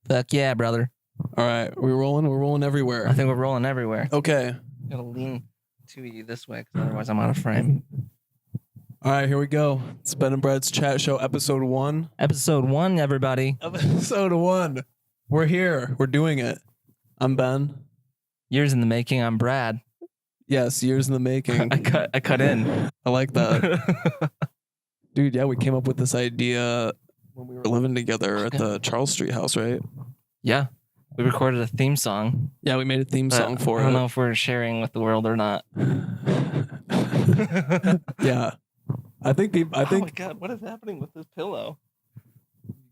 Fuck yeah, brother. All right, we're rolling. We're rolling everywhere. I think we're rolling everywhere. Okay. Gotta lean to you this way, because otherwise I'm out of frame. All right, here we go. It's Ben and Brett's Chat Show, episode 1. Episode 1, everybody. Episode 1. We're here. We're doing it. I'm Ben. Years in the making. I'm Brad. Yes, years in the making. I cut in. I like that. Dude, yeah, we came up with this idea when we were living together at the Charles Street house, right? Yeah. We recorded a theme song. Yeah, we made a theme song for it. I don't know if we're sharing with the world or not. Yeah. I think Oh my God, what is happening with this pillow?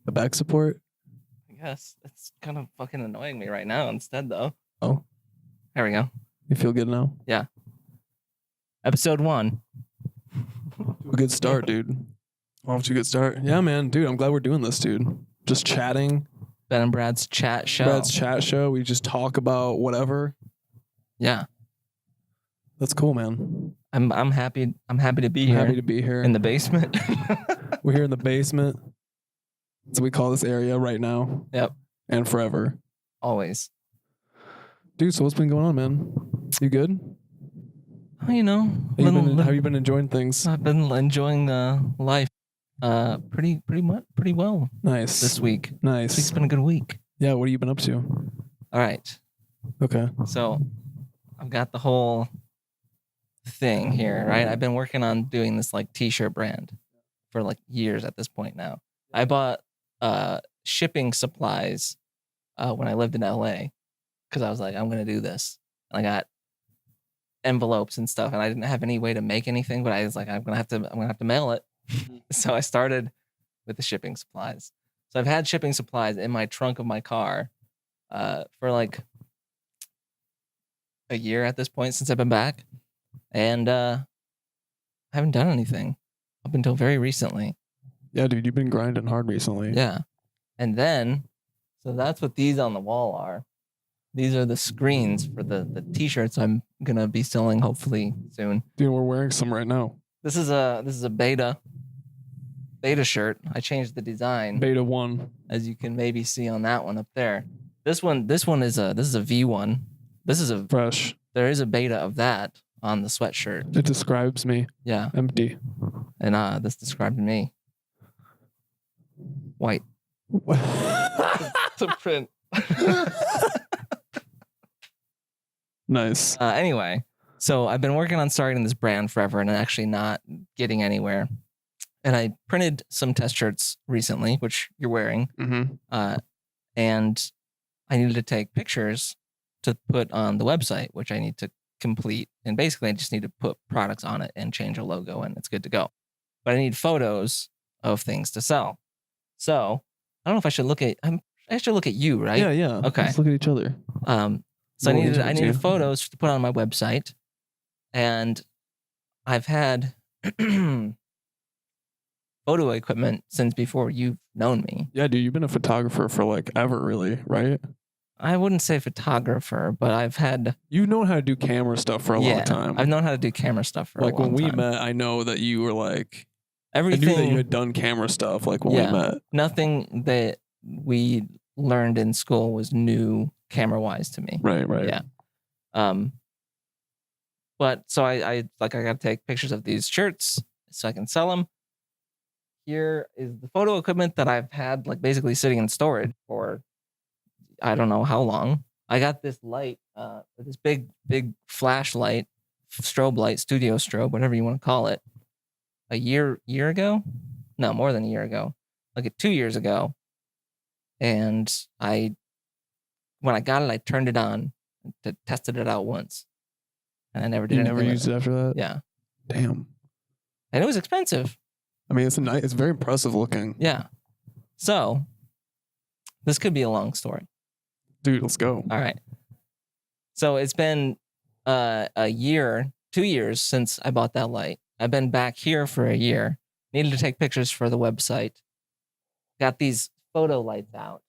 the back support. I guess it's kind of fucking annoying me right now instead, though. Oh, There we go. you feel good now? Episode 1. A good start, dude. Off to a good start. Yeah, man. Dude, I'm glad we're doing this, dude. Just chatting. Ben and Brad's chat show. Brad's chat show. We just talk about whatever. Yeah. That's cool, man. I'm happy. I'm happy to be I'm here happy to be here. in the basement. We're here in the basement. That's what we call this area right now. Yep. And forever. Always. Dude, so what's been going on, man? You good? Oh, you know, How you been enjoying things? I've been enjoying life pretty well Nice. this week. This Nice. week's been a good week. Yeah, what have you been up to? All right. Okay. So I've got the whole thing here, right? I've been working on doing this like t-shirt brand for like years at this point now. I bought shipping supplies when I lived in LA because I was like, I'm gonna do this. And I got envelopes and stuff, and I didn't have any way to make anything, but I was like, I'm gonna have to mail it. So I started with the shipping supplies. So I've had shipping supplies in my trunk of my car for like a year at this point since I've been back, and I haven't done anything up until very recently. Yeah, dude, you've been grinding hard recently. Yeah. And then, so that's what these on the wall are. These are the screens for the t-shirts I'm gonna be selling hopefully soon. Dude, we're wearing some right now. This is a beta shirt. I changed the design, Beta 1. as you can maybe see on that one up there. This one is a V1. Fresh. There is a beta of that on the sweatshirt. It describes me. Yeah. Empty. And this described me. White. It's a print. Nice. Anyway, so I've been working on starting this brand forever and actually not getting anywhere. And I printed some test shirts recently, which you're wearing. Mm-hmm. And I needed to take pictures to put on the website, which I need to complete. And basically, I just need to put products on it and change a logo, and it's good to go. But I need photos of things to sell. So I don't know if I should look at. I should look at you, right? Yeah. Okay. Let's look at each other. So I Well, needed photos to put on my website, and I've had photo equipment since before you've known me. Yeah, dude, you've been a photographer for like ever, really, right? I wouldn't say photographer, but I've had You've known how to do camera stuff for a long time. I've known how to do camera stuff for like a long when we time. met, I know that you were like, Everything, I knew that you had done camera stuff like when we met. Nothing that we learned in school was new camera-wise to me. Right. Yeah. But so I got to take pictures of these shirts so I can sell them. Here is the photo equipment that I've had like basically sitting in storage for I don't know how long. I got this light, this big flashlight, strobe light, studio strobe, whatever you want to call it, a year ago? No, more than a year ago. Like 2 years ago. And when I got it, I turned it on to tested it out once. And I never did You anything never with used it after that? Yeah. Damn. And it was expensive. I mean, it's very impressive looking. Yeah. So this could be a long story. Dude, let's go. All right. So it's been a year, 2 years since I bought that light. I've been back here for a year. Needed to take pictures for the website. Got these photo lights out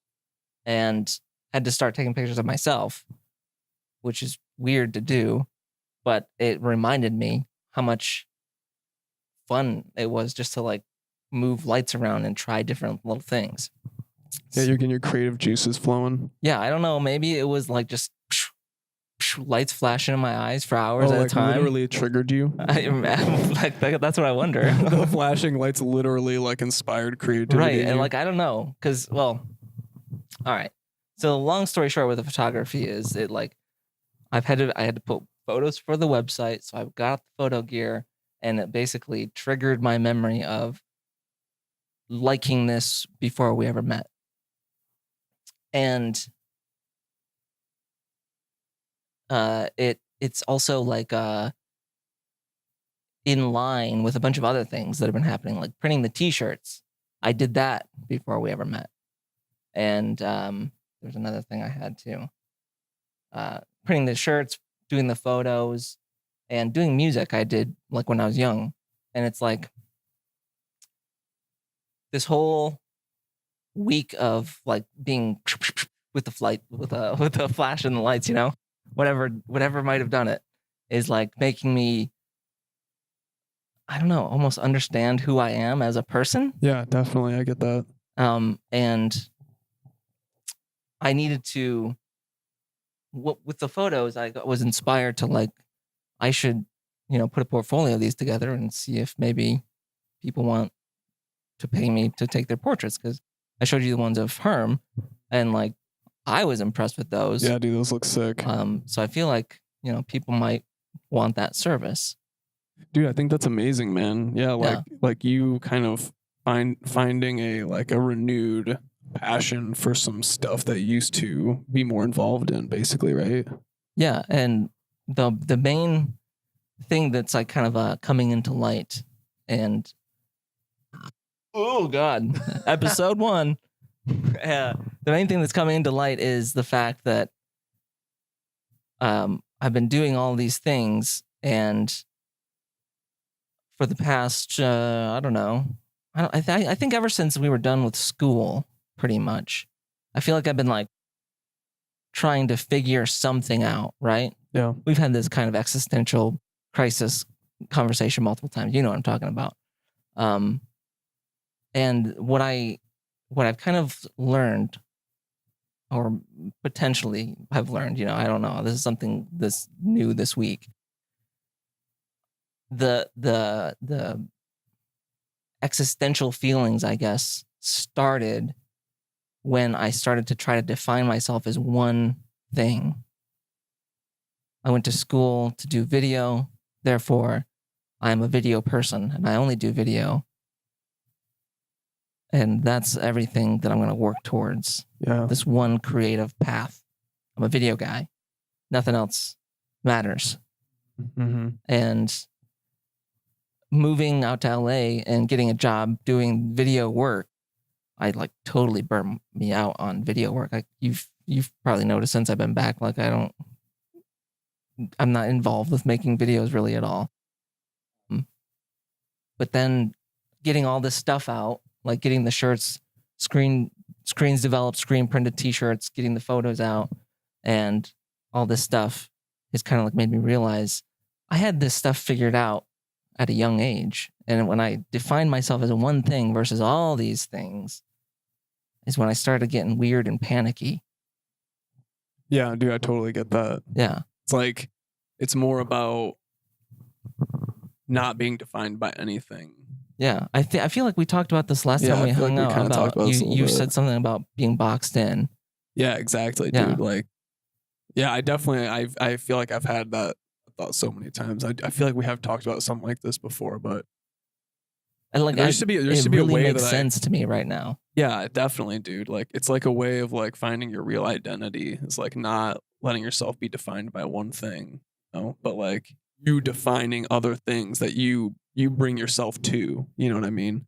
and had to start taking pictures of myself, which is weird to do, but it reminded me how much fun it was just to like move lights around and try different little things. Yeah, you're getting your creative juices flowing. Yeah, I don't know. Maybe it was like just lights flashing in my eyes for hours at a like time. literally triggered you. Like that's what I wonder. The flashing lights literally like inspired creativity. Right, in and you. like I don't know, because all right. So long story short, with the photography is it like I had to put photos for the website, so I got the photo gear, and it basically triggered my memory of liking this before we ever met. And it's also like in line with a bunch of other things that have been happening, like printing the t-shirts. I did that before we ever met. And there's another thing I had too. Printing the shirts, doing the photos, and doing music I did like when I was young. And it's like this whole week of like being with the flight with the flash and the lights, you know, whatever might have done it is like making me, I don't know, almost understand who I am as a person. Yeah, definitely, I get that. And I needed to, with the photos, I was inspired to like, I should, you know, put a portfolio of these together and see if maybe people want to pay me to take their portraits, because I showed you the ones of Herm, and like I was impressed with those. Yeah, dude, those look sick. So I feel like, you know, people might want that service. Dude, I think that's amazing, man. Yeah, like you kind of finding a renewed passion for some stuff that you used to be more involved in, basically, right? Yeah, and the main thing that's like kind of coming into light, and oh god, episode 1. The main thing that's coming into light is the fact that I've been doing all these things, and for the past I don't know, I think ever since we were done with school, pretty much, I feel like I've been like trying to figure something out, right? Yeah. We've had this kind of existential crisis conversation multiple times. You know what I'm talking about. And what I've kind of learned, or potentially have learned, you know, I don't know, this is something this new this week. The existential feelings, I guess, started when I started to try to define myself as one thing. I went to school to do video, therefore I'm a video person and I only do video. And that's everything that I'm going to work towards. Yeah. This one creative path. I'm a video guy. Nothing else matters. Mm-hmm. And moving out to LA and getting a job doing video work, I like totally burned me out on video work. Like you've probably noticed since I've been back, like I'm not involved with making videos really at all. But then getting all this stuff out, like getting the shirts, screens developed, screen printed t-shirts, getting the photos out, and all this stuff has kind of like made me realize I had this stuff figured out at a young age. And when I defined myself as one thing versus all these things is when I started getting weird and panicky. Yeah, dude, I totally get that. Yeah. It's like, it's more about not being defined by anything. Yeah. I feel like we talked about this last time we hung out. You said something about being boxed in. Yeah, exactly, dude. Yeah. Like, yeah, I feel like I've had that thought so many times. I feel like we have talked about something like this before, but and like there should be really a way makes sense to me right now. Yeah, definitely, dude. Like, it's like a way of like finding your real identity. It's like not letting yourself be defined by one thing, you know, but like you defining other things that you bring yourself to. You know what I mean?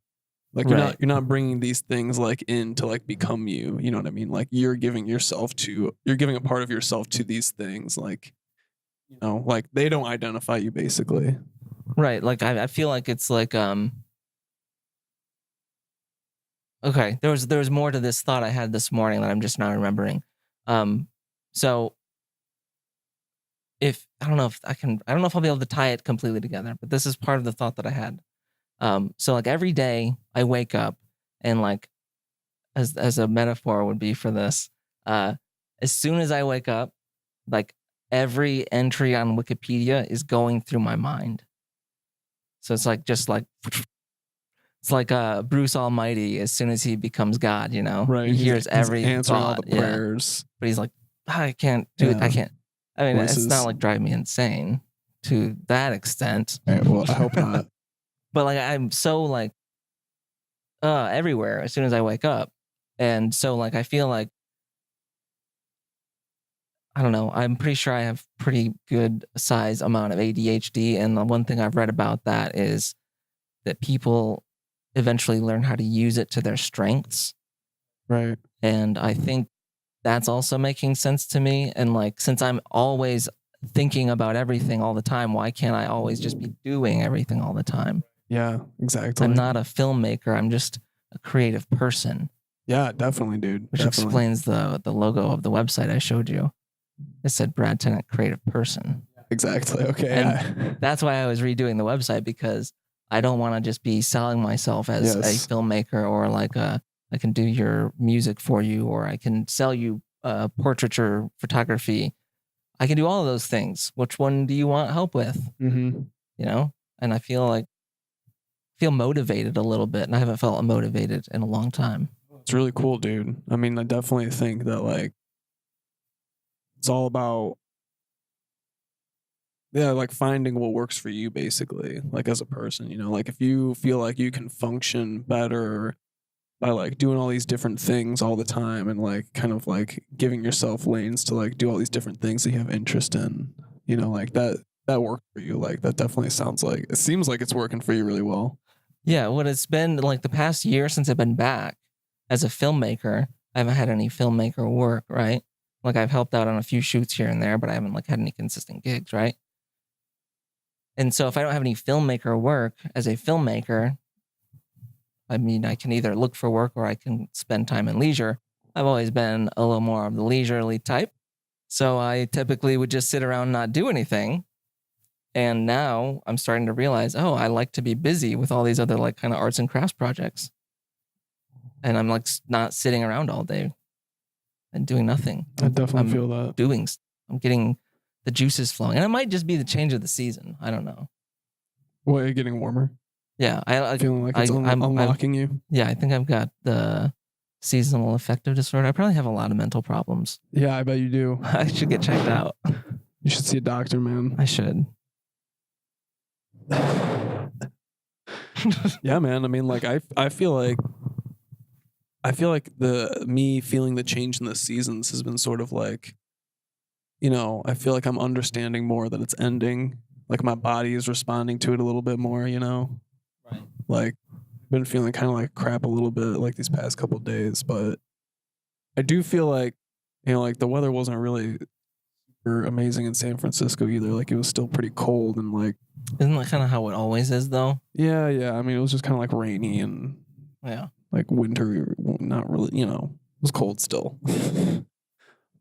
Like you're not bringing these things like in to like become you. You know what I mean? Like you're giving a part of yourself to these things. Like, you know, like they don't identify you basically. Right. Like I feel like it's like okay, there was more to this thought I had this morning that I'm just now remembering. So if I don't know if I'll be able to tie it completely together, but this is part of the thought that I had. So like every day I wake up and like as a metaphor would be for this. As soon as I wake up, like every entry on Wikipedia is going through my mind. So it's like just like it's like Bruce Almighty. As soon as he becomes God, you know, Right. he hears every He's answering all thought, the prayers. but he's like, I can't do it. I Yeah. can't. I mean, it's Voices. not like driving me insane to that extent. All right, well, I hope not. But like I'm so like everywhere as soon as I wake up. And so like I feel like I don't know, I'm pretty sure I have pretty good size amount of ADHD. And the one thing I've read about that is that people eventually learn how to use it to their strengths. Right. And I think that's also making sense to me. And like since I'm always thinking about everything all the time, why can't I always just be doing everything all the time? Yeah, exactly. I'm not a filmmaker. I'm just a creative person, Yeah, definitely, dude. which Definitely. explains the logo of the website I showed you. It said Brad Tennant, creative person. Exactly. Okay. And that's why I was redoing the website, because I don't want to just be selling myself as Yes. a filmmaker or like I can do your music for you, or I can sell you portraiture photography. I can do all of those things. Which one do you want help with? Mm-hmm. You know? And I feel motivated a little bit, and I haven't felt motivated in a long time. It's really cool, dude. I mean, I definitely think that like it's all about like finding what works for you, basically, like as a person, you know, like if you feel like you can function better by like doing all these different things all the time and like kind of like giving yourself lanes to like do all these different things that you have interest in, you know, like that worked for you. Like that definitely it seems like it's working for you really well. Yeah, what it's been like the past year since I've been back as a filmmaker, I haven't had any filmmaker work, right? Like I've helped out on a few shoots here and there, but I haven't like had any consistent gigs, right? And so if I don't have any filmmaker work as a filmmaker, I mean, I can either look for work or I can spend time in leisure. I've always been a little more of the leisurely type. So I typically would just sit around and not do anything. And now I'm starting to realize, oh, I like to be busy with all these other like kind of arts and crafts projects. And I'm like not sitting around all day and doing nothing. I definitely I'm feel that. I'm getting the juices flowing. And it might just be the change of the season. I don't know. What, are you getting warmer? Yeah. I Feeling like it's unlocking you? Yeah, I think I've got the seasonal affective disorder. I probably have a lot of mental problems. Yeah, I bet you do. I should get checked out. You should see a doctor, man. I should. Yeah, man. I mean, like I feel like me feeling the change in the seasons has been sort of like, you know, I feel like I'm understanding more that it's ending. Like my body is responding to it a little bit more, you know? Right. Like been feeling kind of like crap a little bit like these past couple of days, but I do feel like, you know, like the weather wasn't really super amazing in San Francisco either. Like it was still pretty cold and like, Isn't that kind of how it always is, though? yeah. I mean, it was just kind of like rainy and Yeah. like winter, not really, you know, it was cold still.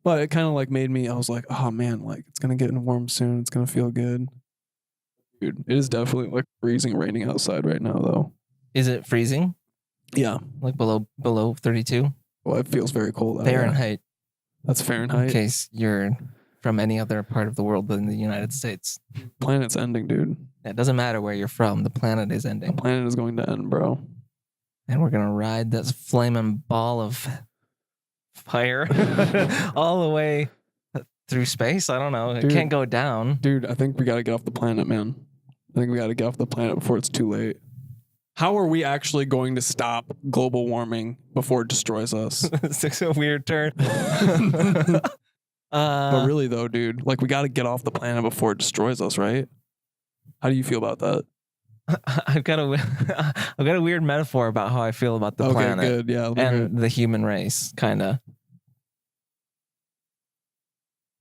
But it kind of like made me, I was like, oh man, like it's going to get warm soon. It's going to feel good. Dude, it is definitely like freezing raining outside right now though. Is it freezing? Yeah. Like below 32? Well, it feels very cold out there. Fahrenheit. That's Fahrenheit. In case you're from any other part of the world than the United States. Planet's ending, dude. It doesn't matter where you're from. The planet is The ending. planet is going to end, bro. And we're going to ride this flaming ball of fire all the way through space. I don't know. It Dude. can't go down. Dude, I think we got to get off the planet, man. I think we got to get off the planet before it's too late. How are we actually going to stop global warming before it destroys us? It's a weird turn. But really though, dude, like we got to get off the planet before it destroys us, right? How do you feel about that? I've got a weird metaphor about how I feel about the Okay, planet good. Yeah. let me hear it. and the human race, kind of.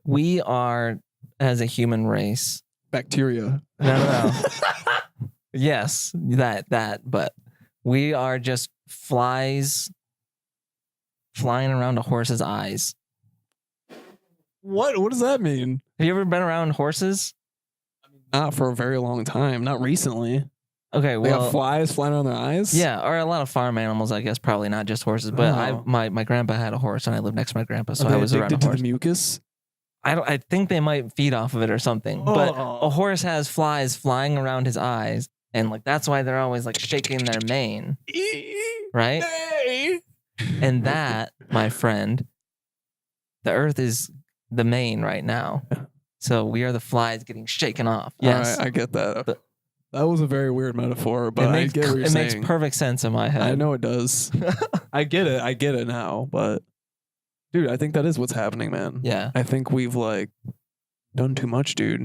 We are, as a human race, Bacteria. no. Yes, that, but we are just flies flying around a horse's eyes. What? What does that mean? Have you ever been around horses? Not for a very long time. Not recently. Okay, They got well, flies flying around their eyes? yeah, or a lot of farm animals, I guess, probably not just horses. But Oh. my grandpa had a horse, and I lived next to my grandpa, so Are they I was around a addicted to horse. the mucus? I think they might feed off of it or something. But Oh. a horse has flies flying around his eyes, and like that's why they're always like shaking their mane, right? And that, my friend, the earth is the mane right now. So we are the flies getting shaken off. Yes. All right, I get that. But- That was a very weird metaphor, but it makes, I get what you're it saying. makes perfect sense in my head. I know it does. I get it. I get it now, but dude, I think that is what's happening, man. Yeah. I think we've like done too much, dude.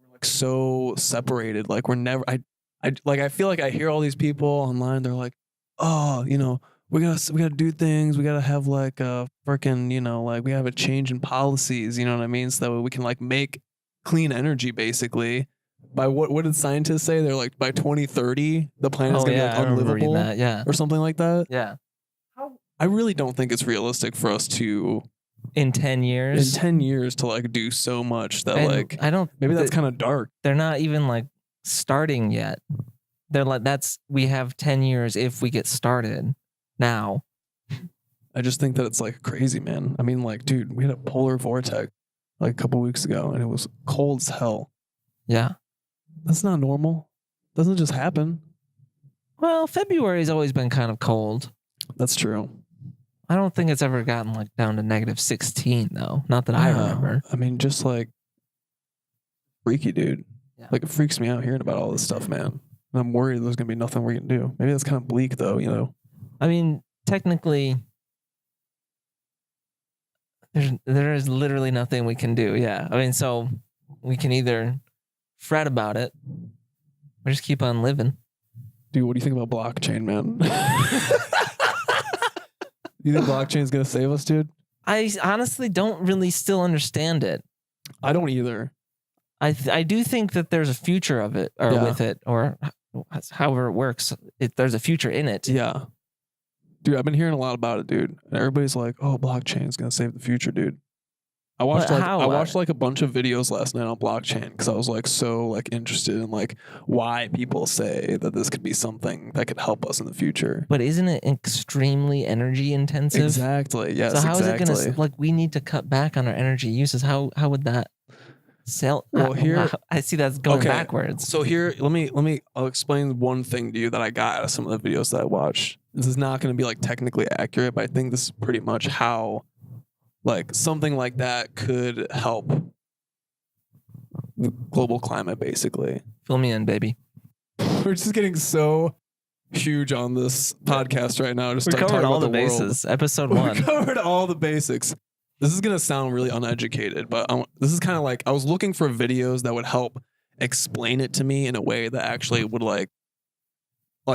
We're like so separated. Like we're never. I feel like I hear all these people online. They're like, oh, you know, we gotta do things. We gotta have like a freaking, you know, like we have a change in policies. You know what I mean? So that way we can like make clean energy, basically. By what did scientists say? They're like by 2030 the planet's Oh gonna yeah, be I like remember reading unlivable that. Yeah. or something like that. Yeah. I really don't think it's realistic for us to In 10 in years. 10 years to like do so much that And like I don't. maybe that's kind of dark. They're not even like starting yet. They're like we have 10 years if we get started now. I just think that it's like crazy, man. I mean, like, dude, we had a polar vortex like a couple weeks ago and it was cold as hell. Yeah. That's not normal. Doesn't just happen. Well, February's always been kind of cold. That's true. I don't think it's ever gotten like down to -16 though. Not that I Yeah. remember. I mean, just like freaky, dude. Yeah. Like it freaks me out hearing about all this stuff, man. And I'm worried there's gonna be nothing we can do. Maybe that's kind of bleak though, you know. I mean, technically, there is literally nothing we can do. Yeah. I mean, so we can either fret about it or just keep on living. Dude, what do you think about blockchain, man? You think blockchain is gonna save us, dude? I honestly don't really still understand it. I don't either. I do think that there's a future of it or Yeah. with it or however it works. There's a future in it. Yeah. Dude, I've been hearing a lot about it, dude. And everybody's like, oh, blockchain is gonna save the future, dude. I watched But like how? I watched like a bunch of videos last night on blockchain because I was like so like interested in like why people say that this could be something that could help us in the future. But isn't it extremely energy intensive? Exactly. Yes. So how is exactly. it going to like? We need to cut back on our energy uses. How would that sell? Well, here- I see that's going Okay. backwards. So here, I'll explain one thing to you that I got out of some of the videos that I watched. This is not going to be like technically accurate, but I think this is pretty much how like something like that could help the global climate, basically. Fill me in, baby. We're just getting so huge on this podcast right now. Just We start covered talking all the about world. bases. Episode We 1. covered all the basics. This is gonna sound really uneducated, but this is kind of like I was looking for videos that would help explain it to me in a way that actually would like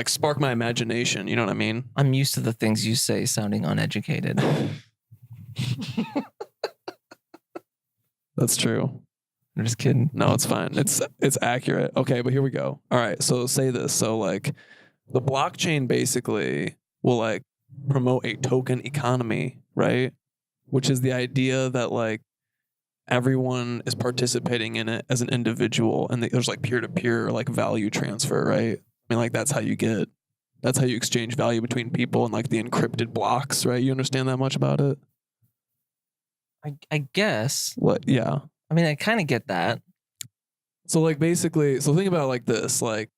spark my imagination. You know what I mean? I'm used to the things you say sounding uneducated. That's true. I'm just kidding. No, it's fine. It's accurate. Okay, but here we go. All right, so say this. So like the blockchain basically will like promote a token economy, right? Which is the idea that like everyone is participating in it as an individual and there's like peer-to-peer like value transfer, right? I mean like that's how you exchange value between people and like the encrypted blocks, right? You understand that much about it? I guess. What? Yeah. I mean, I kind of get that. So like basically, so think about it like this, like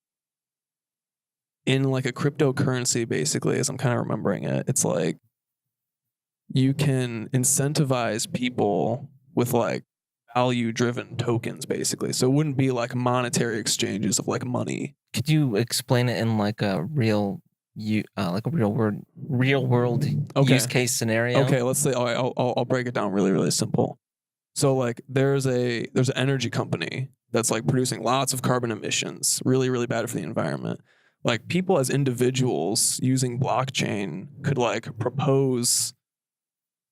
in like a cryptocurrency, basically, as I'm kind of remembering it, it's like you can incentivize people with like value driven tokens, basically. So it wouldn't be like monetary exchanges of like money. Could you explain it in like a real world Okay. use case scenario? Okay, let's say I'll break it down really, really simple. So like there's an energy company that's like producing lots of carbon emissions, really, really bad for the environment. Like people as individuals using blockchain could like propose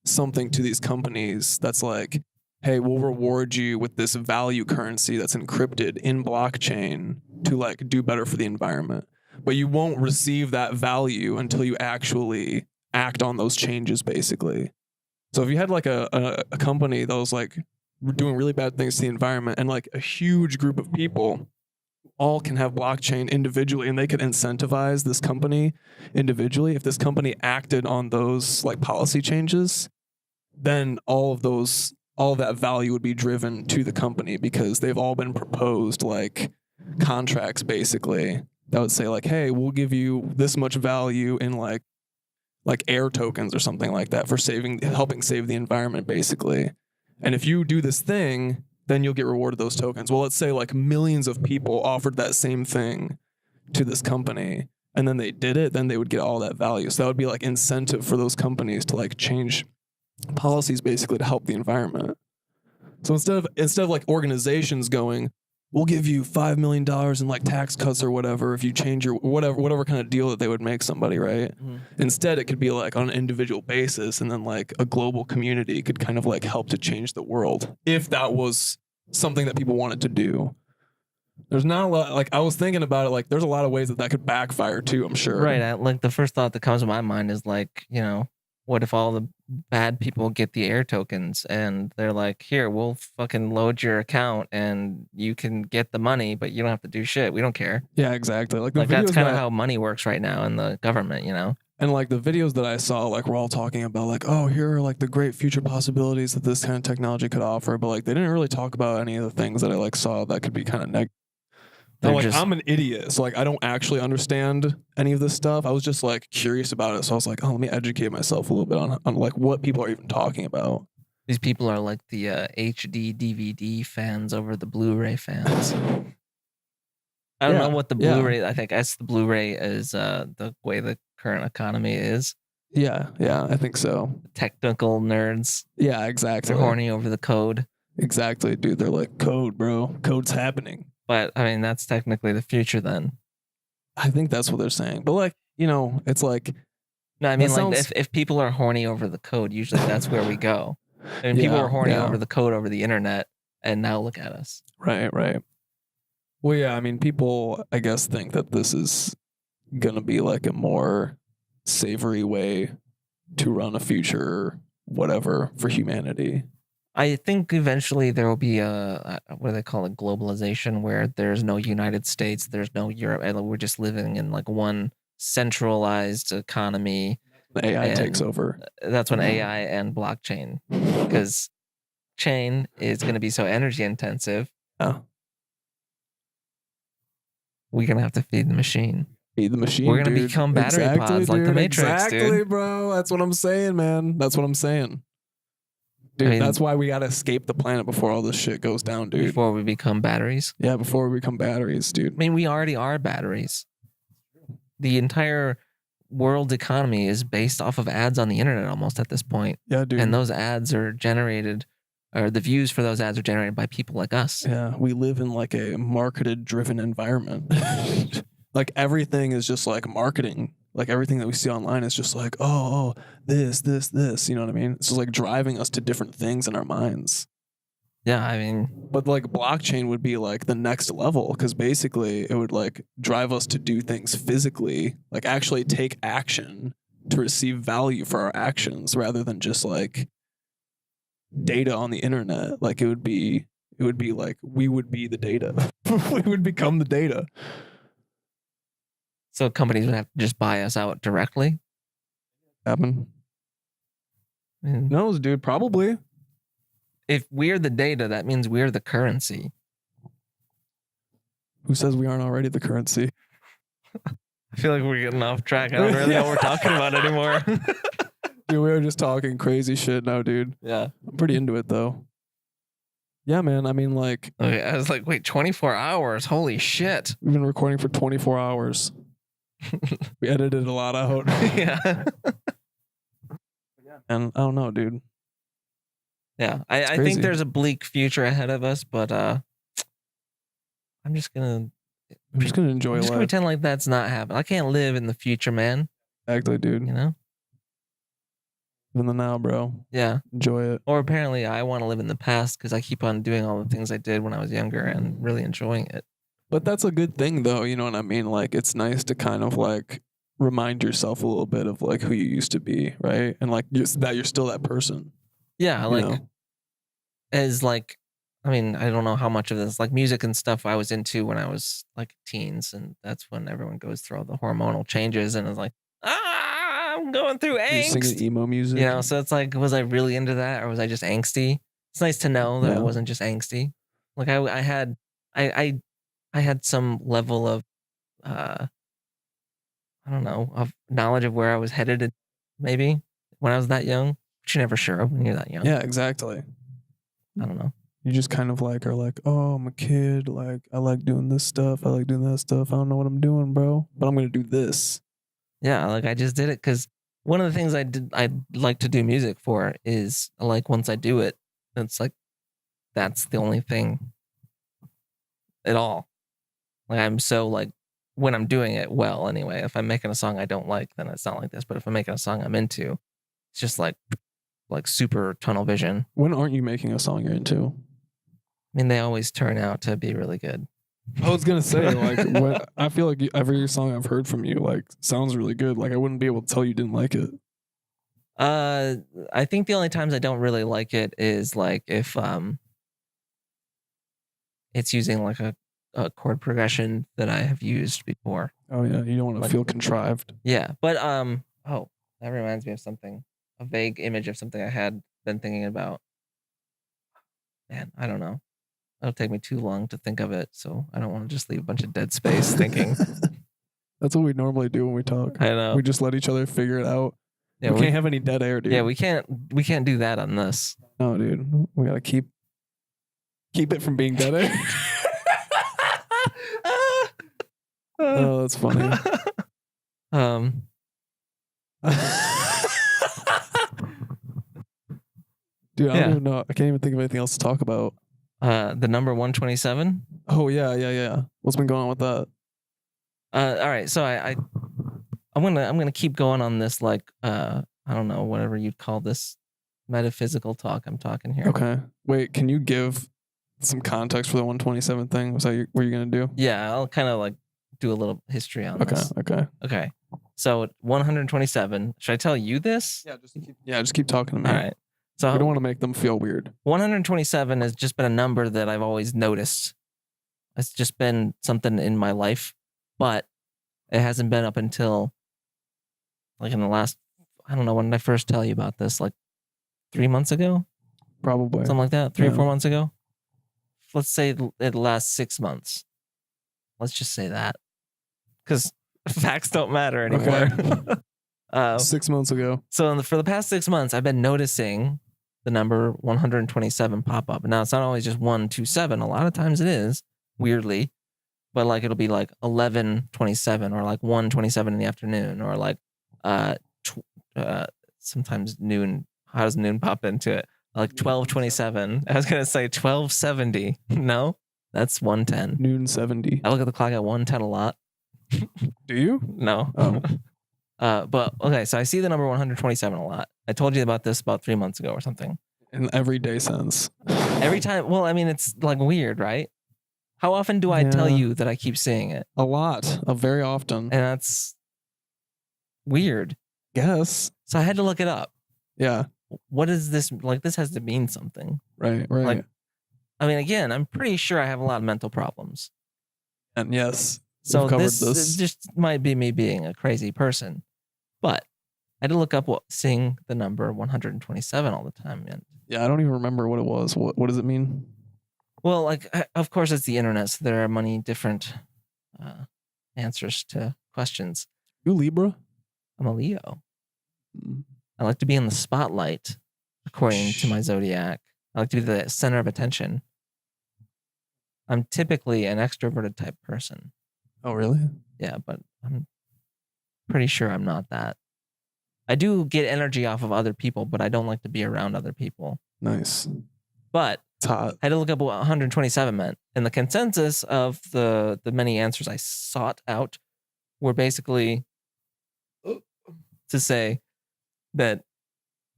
something to these companies that's like, hey, we'll reward you with this value currency that's encrypted in blockchain to like do better for the environment. But you won't receive that value until you actually act on those changes, basically. So if you had like a company that was like doing really bad things to the environment and like a huge group of people all can have blockchain individually, and they could incentivize this company individually. If this company acted on those like policy changes, then all of that value would be driven to the company, because they've all been proposed like contracts basically that would say like, hey, we'll give you this much value in like air tokens or something like that for helping save the environment basically. And if you do this thing, then you'll get rewarded those tokens. Well, let's say like millions of people offered that same thing to this company, and then they did it, then they would get all that value. So that would be like incentive for those companies to like change policies basically to help the environment. So instead of like organizations going, we'll give you $5 million in like tax cuts or whatever if you change your whatever kind of deal that they would make somebody, right? Mm-hmm. Instead, it could be like on an individual basis, and then like a global community could kind of like help to change the world if that was something that people wanted to do. There's not a lot, like I was thinking about it, like there's a lot of ways that could backfire too, I'm sure. Right. Like the first thought that comes to my mind is like, what if all the bad people get the air tokens and they're like, here, we'll fucking load your account and you can get the money, but you don't have to do shit. We don't care. Yeah, exactly. Like that's kind of how money works right now in the government, And like the videos that I saw, like we're all talking about like, oh, here are like the great future possibilities that this kind of technology could offer. But like they didn't really talk about any of the things that I like saw that could be kind of negative. I'm an idiot, so like I don't actually understand any of this stuff. I was just like curious about it, so I was like, oh, let me educate myself a little bit on like what people are even talking about. These people are like the HD DVD fans over the Blu-ray fans. I don't know what the Blu-ray. I think the Blu-ray is the way the current economy is. Yeah, I think so. Technical nerds. Yeah, exactly. They're horny over the code. Exactly, dude. They're like, code, bro. Code's happening. But I mean, that's technically the future then. I think that's what they're saying. But like, it's like... No, I mean, like if people are horny over the code, usually that's where we go. And people are horny over the code over the internet, and now look at us. Right. Well, yeah, I mean, people, I guess, think that this is going to be like a more savory way to run a future, whatever, for humanity. I think eventually there will be what do they call it, globalization, where there's no United States, there's no Europe, and we're just living in like one centralized economy. AI takes over. That's when AI and blockchain, because chain is going to be so energy intensive. Oh. We're going to have to feed the machine. Feed the machine. We're going to become battery pods like the Matrix, dude. Bro. That's what I'm saying, man. That's what I'm saying. Dude, I mean, that's why we got to escape the planet before all this shit goes down, dude. Before we become batteries? Yeah, before we become batteries, dude. I mean, we already are batteries. The entire world economy is based off of ads on the internet almost at this point. Yeah, dude. And those ads are generated, or the views for those ads are generated by people like us. Yeah, we live in like a marketed-driven environment. Like everything is just like marketing. Like everything that we see online is just like, oh, this, you know what I mean? It's just like driving us to different things in our minds. Yeah, I mean. But like blockchain would be like the next level, because basically it would like drive us to do things physically, like actually take action to receive value for our actions rather than just like data on the internet. Like it would be like we would be the data. We would become the data. So companies would have to just buy us out directly? Happen? No, dude, probably. If we're the data, that means we're the currency. Who says we aren't already the currency? I feel like we're getting off track. I don't really know what we're talking about anymore. Dude, we were just talking crazy shit now, dude. Yeah. I'm pretty into it, though. Yeah, man. I mean, like... Okay, I was like, wait, 24 hours? Holy shit. We've been recording for 24 hours. We edited a lot out. Yeah. And I don't know, dude. Yeah, I think there's a bleak future ahead of us, but I'm just gonna enjoy life. Just gonna pretend like that's not happening. I can't live in the future, man. Exactly, dude. You know? Live in the now, bro. Yeah. Enjoy it. Or apparently I want to live in the past because I keep on doing all the things I did when I was younger and really enjoying it. But that's a good thing, though. You know what I mean? Like, it's nice to kind of like remind yourself a little bit of like who you used to be, right? And like that you're still that person. Yeah, like as like I mean, I don't know how much of this, like music and stuff, I was into when I was like teens, and that's when everyone goes through all the hormonal changes, and it's like, I'm going through You're singing angst. emo music. So it's like, was I really into that, or was I just angsty? It's nice to know that I Yeah. wasn't just angsty. Like I had, I had some level of, uh, I don't know, of knowledge of where I was headed, maybe when I was that young. But you're never sure when you're that young. Yeah, exactly. I don't know. You just kind of like are like, oh, I'm a kid. Like, I like doing this stuff. I like doing that stuff. I don't know what I'm doing, bro, but I'm gonna do this. Yeah, like I just did it because one of the things I like to do music for is like once I do it, it's like that's the only thing at all. Like I'm so like when I'm doing it well anyway. If I'm making a song I don't like, then it's not like this. But if I'm making a song I'm into, it's just like super tunnel vision. When aren't you making a song you're into? I mean, they always turn out to be really good. I was gonna say, like, what I feel like every song I've heard from you, like, sounds really good. Like, I wouldn't be able to tell you didn't like it. I think the only times I don't really like it is like if it's using like a chord progression that I have used before. Oh yeah, you don't want to Like- feel contrived. Yeah, but oh, that reminds me of something. A vague image of something I had been thinking about. Man, I don't know. It'll take me too long to think of it, so I don't want to just leave a bunch of dead space thinking. That's what we normally do when we talk. I know. We just let each other figure it out. Yeah, we can't have any dead air, dude. yeah, we can't do that on this. No, dude. We gotta keep it from being dead air. Oh, that's funny. Dude, I don't even know. I can't even think of anything else to talk about. The number 127. Oh yeah. What's been going on with that? All right, so I'm gonna keep going on this like I don't know, whatever you'd call this metaphysical talk I'm talking here. Okay. Wait, can you give some context for the 127 thing? Was that what you're gonna do? Yeah, I'll kind of like do a little history on Okay. this. Okay. Okay. So 127. Should I tell you this? Just keep talking to me. All right. So We don't want to make them feel weird. 127 has just been a number that I've always noticed. It's just been something in my life, but it hasn't been up until like in the last, I don't know, when did I first tell you about this? Like 3 months ago? Probably. Something like that. 3 or Yeah. 4 months ago? Let's say the last 6 months. Let's just say that. Because facts don't matter anymore. 6 months ago. So for the past 6 months, I've been noticing the number 127 pop up. Now, it's not always just 127. A lot of times it is, weirdly. But like it'll be like 11:27 or like 1:27 in the afternoon or like sometimes noon. How does noon pop into it? Like 12:27. I was going to say 12:70. No, that's 1:10. Noon 70. I look at the clock at 1:10 a lot. Do you? No. Oh. But okay, so I see the number 127 a lot. I told you about this about 3 months ago or something. In everyday sense. Every time, well, I mean, it's like weird, right? How often do I tell Yeah. you that I keep seeing it? A lot. Very often. And that's weird. Yes. So I had to look it up. Yeah. What is this? Like, this has to mean something. Right. Like, I mean, again, I'm pretty sure I have a lot of mental problems. And yes. So we've covered this just might be me being a crazy person. But I had to look up what seeing the number 127 all the time meant. Yeah, I don't even remember what it was. What does it mean? Well, like, of course, it's the internet, so there are many different answers to questions. You Libra? I'm a Leo. Mm. I like to be in the spotlight, according to my zodiac. I like to be the center of attention. I'm typically an extroverted type person. Oh, really? Yeah, but I'm pretty sure I'm not that. I do get energy off of other people, but I don't like to be around other people. Nice. But It's hot. I had to look up what 127 meant. And the consensus of the many answers I sought out were basically to say that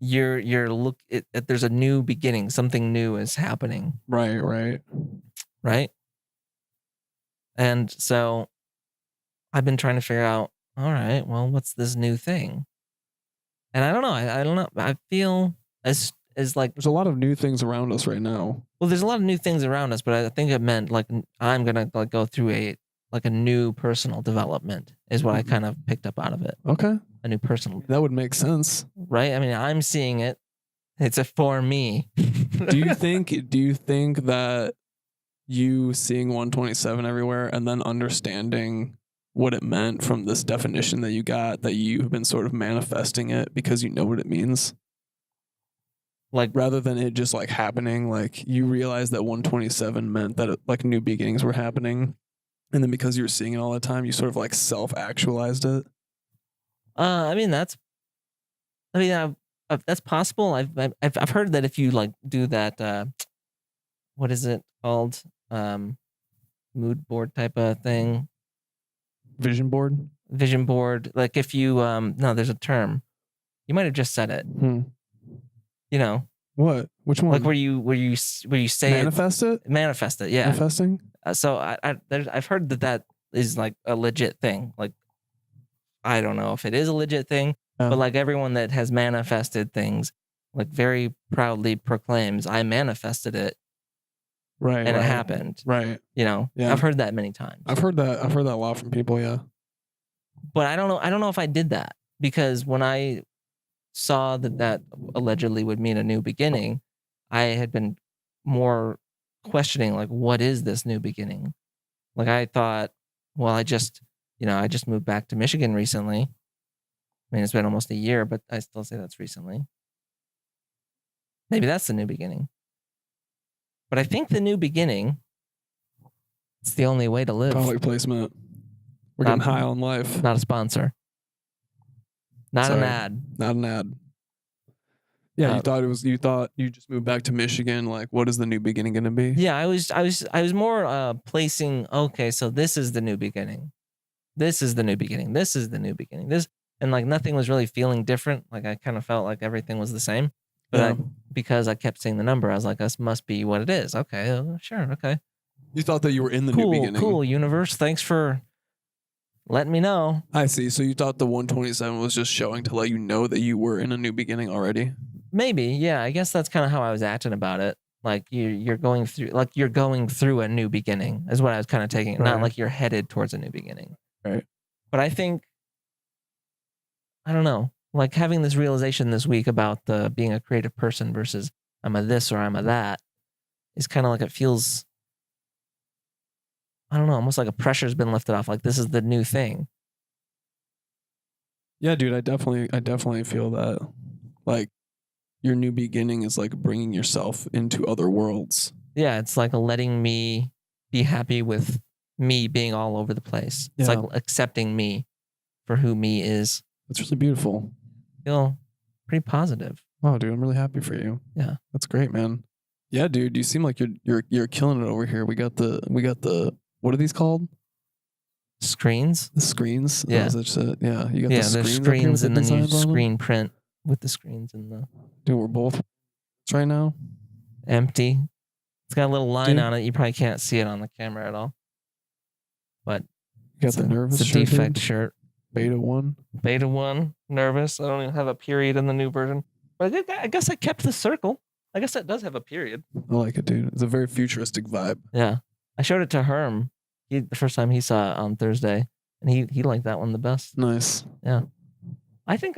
there's a new beginning, something new is happening, Right. right? And so I've been trying to figure out, all right, well, what's this new thing? And I don't know. I don't know. I feel as is like, There's a lot of new things around us right now. well, there's a lot of new things around us, but I think it meant like I'm gonna like go through a new personal development is what I kind of picked up out of it. Okay. A new personal, That would make sense. right? I mean, I'm seeing it. It's a for me. Do you think that you seeing 127 everywhere and then understanding what it meant from this definition that you got, that you've been sort of manifesting it because you know what it means? Like, Rather than it just like happening, like you realize that 127 meant that like new beginnings were happening. And then because you were seeing it all the time, you sort of like self-actualized it. I mean, that's possible. I've heard that if you like do that, what is it called? Mood board type of thing. Vision board. Like if you no, there's a term. You might have just said it. You know What? Which one? like where you say manifest it. Manifest it. Yeah. Manifesting. So I've heard that is like a legit thing. Like, I don't know if it is a legit thing, but like everyone that has manifested things, like very proudly proclaims, "I manifested it." Right. And it happened. Right. You know. Yeah. I've heard that many times. I've heard that a lot from people. Yeah. But I don't know if I did that, because when I saw that allegedly would mean a new beginning, I had been more questioning, like, what is this new beginning? Like, I thought, well, I just moved back to Michigan recently. I mean, it's been almost a year, but I still say that's recently. Maybe that's the new beginning. But I think the new beginning, it's the only way to live. Product placement. We're getting high on life. Not a sponsor. Not an ad. Not an ad. Yeah, you thought you just moved back to Michigan. Like, what is the new beginning going to be? Yeah, I was more placing. Okay, so this is the new beginning. This is the new beginning. This is the new beginning. And like nothing was really feeling different. Like I kind of felt like everything was the same. But because I kept seeing the number, I was like, this must be what it is. Okay, sure, okay. You thought that you were in the new beginning. Cool, universe. Thanks for letting me know. I see. So you thought the 127 was just showing to let you know that you were in a new beginning already? Maybe, yeah. I guess that's kind of how I was acting about it. Like you're going through a new beginning is what I was kind of taking. Right. Not like you're headed towards a new beginning. Right. But I think, I don't know, like having this realization this week about the being a creative person versus I'm a this or I'm a that is kind of like, it feels, I don't know, almost like a pressure's been lifted off. Like this is the new thing. Yeah, dude, I definitely feel that. Like your new beginning is like bringing yourself into other worlds. Yeah, it's like letting me be happy with me being all over the place. It's like accepting me for who me is. That's really beautiful. I feel pretty positive. Wow, dude, I'm really happy for you. Yeah, that's great, man. Yeah, dude, you seem like you're killing it over here. We got the what are these called? Screens. The screens. Yeah, you got the there's screens and then you screen print with the screens and the. Dude, we're both right now. Empty. It's got a little line on it. You probably can't see it on the camera at all. But you got the nervous shirt. It's a defect shirt. Beta 1. Beta 1. Nervous. I don't even have a period in the new version. But I guess I kept the circle. I guess that does have a period. I like it, dude. It's a very futuristic vibe. Yeah. I showed it to Herm the first time he saw it on Thursday. And he liked that one the best. Nice. Yeah. I think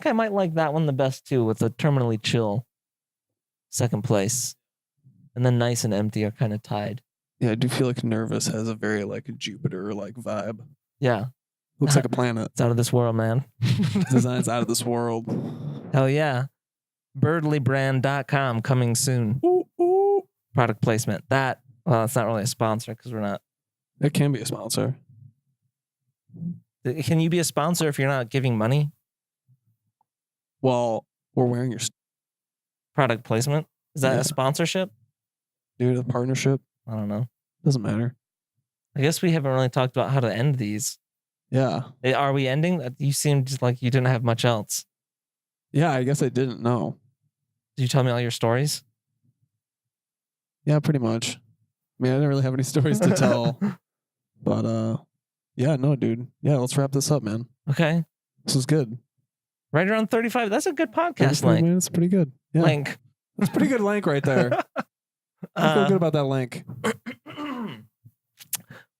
I might like that one the best too, with the terminally chill second place. And then nice and empty are kind of tied. Yeah, I do feel like nervous has a very like Jupiter like vibe. Yeah. Looks like a planet. It's out of this world, man. Design's out of this world. Hell yeah. Birdlybrand.com coming soon. Ooh, ooh. Product placement. It's not really a sponsor because we're not. It can be a sponsor. Can you be a sponsor if you're not giving money? Well, we're wearing your product placement. Is that a sponsorship? Dude, a partnership? I don't know. Doesn't matter. I guess we haven't really talked about how to end these. Yeah. Are we ending? You seemed like you didn't have much else. Yeah, I guess I didn't know. Did you tell me all your stories? Yeah, pretty much. I mean, I didn't really have any stories to tell. But yeah, no, dude. Yeah, let's wrap this up, man. Okay. This was good. Right around 35. That's a good podcast 35 link. minutes, pretty good. Yeah, Link. that's a pretty good link right there. I feel good about that link.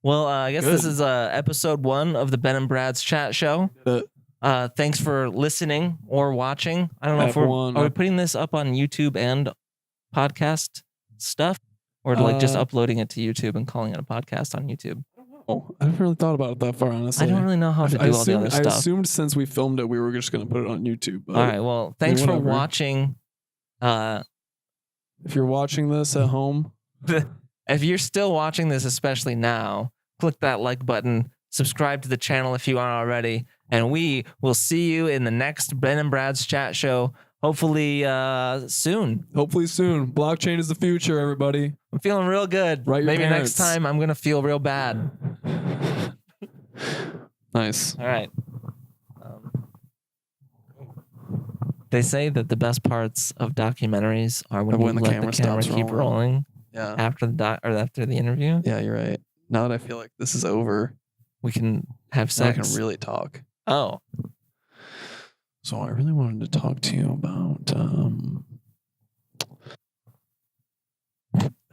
Well, I guess this is episode 1 of the Ben and Brad's chat show. Thanks for listening or watching. I don't know if are we putting this up on YouTube and podcast stuff, or like just uploading it to YouTube and calling it a podcast on YouTube. Oh, I haven't really thought about it that far, honestly. I don't really know how to do all the other stuff. I assumed since we filmed it, we were just going to put it on YouTube. All right. Well, thanks for watching. If you're watching this at home, if you're still watching this, especially now, click that like button, subscribe to the channel if you aren't already, and we will see you in the next Ben and Brad's chat show. Hopefully soon. Blockchain is the future, everybody. I'm feeling real good. Maybe next time I'm going to feel real bad. Nice. All right. They say that the best parts of documentaries are when you let the camera keep rolling. Yeah. After the interview. Yeah, you're right. Now that I feel like this is over, we can have sex. I can really talk. Oh. So I really wanted to talk to you about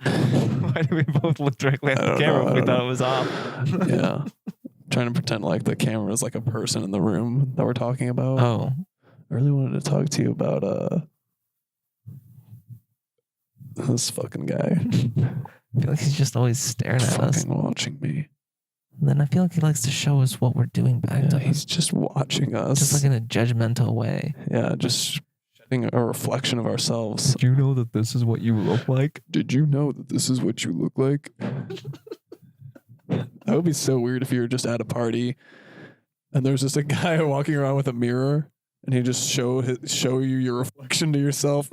why did we both look directly at the camera if we thought it was off? Yeah. Trying to pretend like the camera is like a person in the room that we're talking about. Oh. I really wanted to talk to you about this fucking guy. I feel like he's just always staring at us. Fucking watching me. And then I feel like he likes to show us what we're doing back to him. He's just watching us. Just like in a judgmental way. Yeah, just shedding a reflection of ourselves. Did you know that this is what you look like? Did you know that this is what you look like? That would be so weird if you were just at a party and there's just a guy walking around with a mirror and he just show you your reflection to yourself.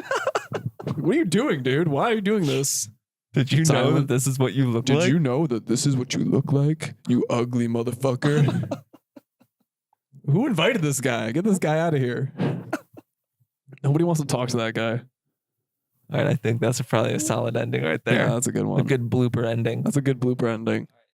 What are you doing, dude? Why are you doing this? Did you know that this is what you look like? Did you know that this is what you look like? You ugly motherfucker. Who invited this guy? Get this guy out of here. Nobody wants to talk to that guy. All right, I think that's probably a solid ending right there. Yeah, that's a good one. A good blooper ending. That's a good blooper ending.